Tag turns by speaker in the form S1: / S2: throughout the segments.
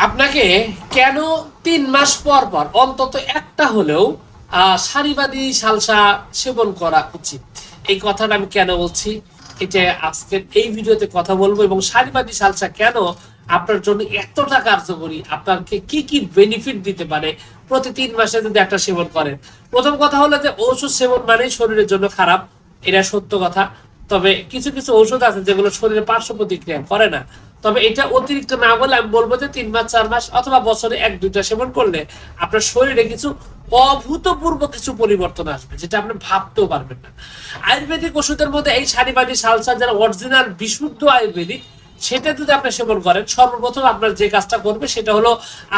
S1: আপনাকে কেন ৩ মাস পর পর অন্তত একটা হলেও সারিবাদী সালসা সেবন করা উচিত, এই কথাটা আমি কেন বলছি, এটা আজকের এই ভিডিওতে কথা বলবো। এবং সারিবাদী সালসা কেন আপনার জন্য এতটা কার্যকরী, আপনাকে কি কি বেনিফিট দিতে পারে প্রতি ৩ মাসে যদি একটা সেবন করেন। প্রথম কথা হলো যে ঔষধ সেবন মানেই শরীরের জন্য খারাপ, এটা সত্য কথা। তবে কিছু কিছু ঔষধ আছে যেগুলো শরীরে পার্শ্ব প্রতিক্রিয়া করে না। তবে এটা অতিরিক্ত না বলে আমি বলবো যে ৩ মাস ৪ মাস অথবা বছরে ১-২টা সেবন করলে আপনার শরীরে কিছু অভূতপূর্ব কিছু পরিবর্তন আসবে, যেটা আপনি ভাবতেও পারবেন না। আয়ুর্বেদিক ওষুধের মধ্যে এই সারিবাদী সালসা যারা অরিজিনাল বিশুদ্ধ আয়ুর্বেদিক, সেটা যদি আপনি সেবন করেন, সর্বপ্রথম আপনার যে কাজটা করবে সেটা হলো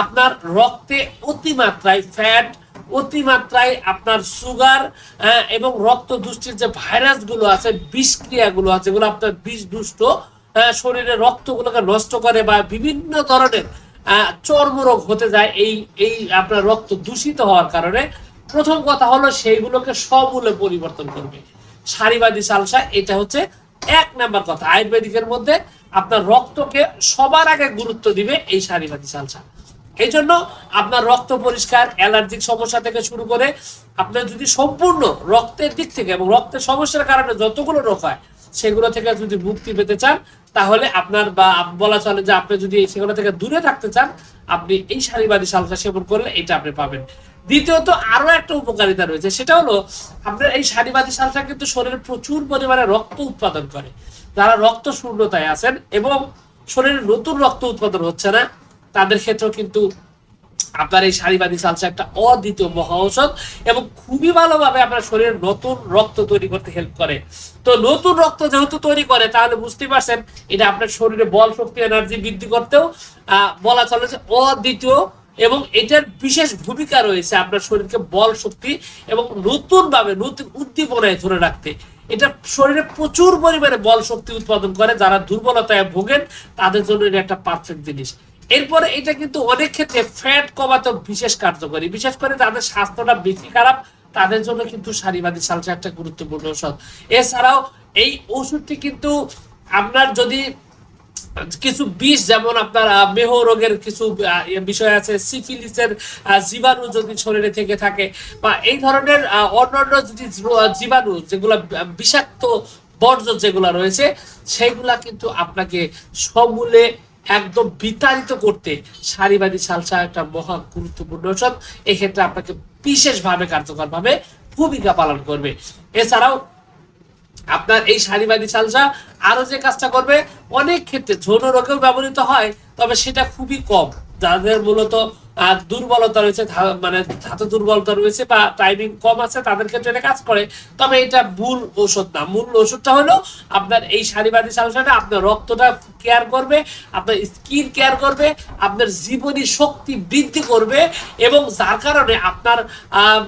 S1: আপনার রক্তে অতিমাত্রায় ফ্যাট, অতিমাত্রায় আপনার সুগার এবং রক্ত দুষ্টির যে ভাইরাস গুলো আছে, বিষক্রিয়াগুলো আছে, যেগুলো আপনার বিষ দুষ্ট শরীরের রক্তগুলোকে নষ্ট করে বা বিভিন্ন ধরনের চর্মরোগ হতে যায় এই এই আপনার রক্ত দূষিত হওয়ার কারণে। প্রথম কথা হলো সেইগুলোকে সমূলে পরিবর্তন করবে সারিবাদী সালসা। এটা হচ্ছে ১ নাম্বার কথা। আয়ুর্বেদিকের মধ্যে আপনার রক্তকে সবার আগে গুরুত্ব দিবে এই সারিবাদী সালসা। এই জন্য আপনার রক্ত পরিষ্কার, অ্যালার্জিক সমস্যা থেকে শুরু করে আপনার যদি সম্পূর্ণ রক্তের দিক থেকে এবং রক্তের সমস্যার কারণে যতগুলো রোগ হয় সেগুলো থেকে যদি মুক্তি পেতে চান, তাহলে আপনার বা বলা চলে যে আপনি যদি সেগুলো থেকে দূরে থাকতে চান, আপনি এই সারিবাদী সালসা সেবন করলে এটা আপনি পাবেন। দ্বিতীয়ত আরো একটা উপকারিতা রয়েছে, সেটা হলো আপনার এই সারিবাদী সালসা কিন্তু শরীরে প্রচুর পরিমাণে রক্ত উৎপাদন করে। যারা রক্ত শূন্যতায় আছেন এবং শরীরে নতুন রক্ত উৎপাদন হচ্ছে না, তাদের ক্ষেত্রেও কিন্তু আপনার এই সারিবাদী সালসা একটা অদ্বিতীয় মহা ঔষধ এবং খুবই ভালোভাবে আপনার শরীরে নতুন রক্ত তৈরি করতে হেল্প করে। তো নতুন রক্ত যেহেতু তৈরি করে, তাহলে বুঝতে পারছেন এটা আপনার শরীরে বল শক্তি এনার্জি বৃদ্ধি করতেও বলা চলে যে অদ্বিতীয়। এবং এটার বিশেষ ভূমিকা রয়েছে আপনার শরীরকে বল শক্তি এবং নতুন ভাবে নতুন উদ্দীপনায় ধরে রাখতে। এটা শরীরে প্রচুর পরিমাণে বল শক্তি উৎপাদন করে। যারা দুর্বলতায় ভোগেন তাদের জন্য এটা একটা পারফেক্ট জিনিস। এরপরে এটা কিন্তু অনেক ক্ষেত্রে ফ্যাট কমাতে বিশেষ কার্যকরী, বিশেষ করে যাদের স্বাস্থ্যটা বেশি খারাপ তাদের জন্য কিন্তু সারিবাদী সালসা একটা গুরুত্বপূর্ণ ঔষধ। এছাড়াও এই ওষুধটি কিন্তু আপনার যদি কিছু বিষ, যেমন আপনার মেহ রোগের কিছু বিষয় আছে, সিফিলিসের জীবাণু যদি শরীরে থেকে থাকে বা এই ধরনের অন্যান্য যদি জীবাণু যেগুলো বিষাক্ত বর্জ্য যেগুলো রয়েছে, সেগুলা কিন্তু আপনাকে সমূলে একদম বিতাড়িত করতে সারিবাদী সালসা একটা মহা গুরুত্বপূর্ণ ঔষধ। এক্ষেত্রে আপনাকে বিশেষভাবে কার্যকর ভাবে ভূমিকা পালন করবে। এছাড়াও আপনার এই সারিবাদী সালসা আরো যে কাজটা করবে, অনেক ক্ষেত্রে যৌন রোগেও ব্যবহৃত হয়, তবে সেটা খুবই কম। যাদের মূলত দুর্বলতা রয়েছে, মানে ধাতু দুর্বলতা রয়েছে বা টাইমিং কম আছে, তাদের ক্ষেত্রে এটা কাজ করে। তবে এটা মূল ঔষধ না। মূল ওষুধটা হলো আপনার এই সারিবাদী সালসাটা আপনার রক্তটা কেয়ার করবে, আপনার স্কিন কেয়ার করবে, আপনার জীবনী শক্তি বৃদ্ধি করবে এবং যার কারণে আপনার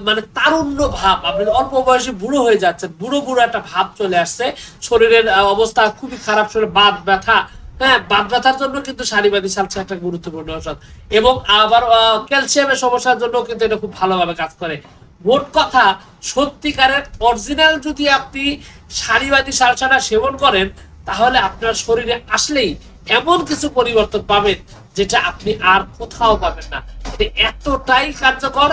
S1: মানে তারুণ্য ভাব, আপনি অল্প বয়সে বুড়ো হয়ে যাচ্ছেন, বুড়ো বুড়ো একটা ভাব চলে আসছে, শরীরের অবস্থা খুবই খারাপ, শরীরে বাত ব্যথা, হ্যাঁ বাত ব্যথার জন্য কিন্তু সারিবাদী সালসা একটা গুরুত্বপূর্ণ ঔষধ। এবং আবার ক্যালসিয়ামের সমস্যার জন্য কিন্তু এটা খুব ভালোভাবে কাজ করে। মোট কথা, সত্যিকারের অরিজিনাল যদি আপনি সারিবাদী সালসাটা সেবন করেন, তাহলে আপনার শরীরে আসলেই এমন কিছু পরিবর্তন পাবেন যেটা আপনি আর কোথাও পাবেন না। এতটাই কার্যকর,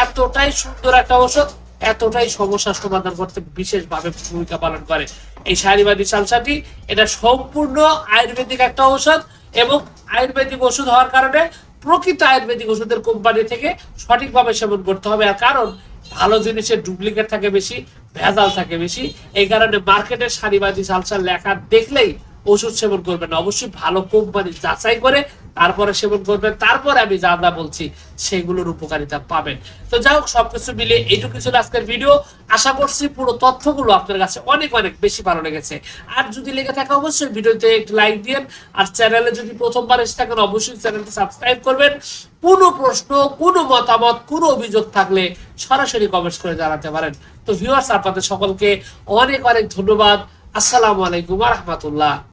S1: এতটাই সুন্দর একটা ঔষধ, এতটাই সমস্যার সমাধান করতে বিশেষভাবে ভূমিকা পালন করে এই সারিবাদী সালসাটি। এটা সম্পূর্ণ আয়ুর্বেদিক একটা ঔষধ এবং আয়ুর্বেদিক ওষুধ হওয়ার কারণে প্রকৃত আয়ুর্বেদিক ওষুধের কোম্পানি থেকে সঠিকভাবে সেবন করতে হবে। আর কারণ ভালো জিনিসের ডুপ্লিকেট থাকে বেশি, ভেজাল থাকে বেশি, এই কারণে মার্কেটের সারিবাদী সালসার লেখা দেখলেই ওষুধ সেবন করবেন না। অবশ্যই ভালো কোম্পানি যাচাই করে তারপরে সেবন করবেন, তারপরে আমি যা যা বলছি সেগুলোর উপকারিতা পাবেন। তো যাই হোক, সবকিছু মিলে এইটুকু ছিল আজকের ভিডিও। আশা করছি পুরো তথ্যগুলো আপনার কাছে অনেক অনেক বেশি ভালো লেগেছে। আর যদি লেগে থাকে অবশ্যই ভিডিওতে একটু লাইক দিন। আর চ্যানেলে যদি প্রথমবার এসে থাকেন অবশ্যই চ্যানেলটি সাবস্ক্রাইব করবেন। কোনো প্রশ্ন, কোনো মতামত, কোনো অভিযোগ থাকলে সরাসরি কমেন্টস করে জানাতে পারেন। তো ভিউয়ার্স, আপনাদের সকলকে অনেক অনেক ধন্যবাদ। আসসালামু আলাইকুম ওয়া রাহমাতুল্লাহ।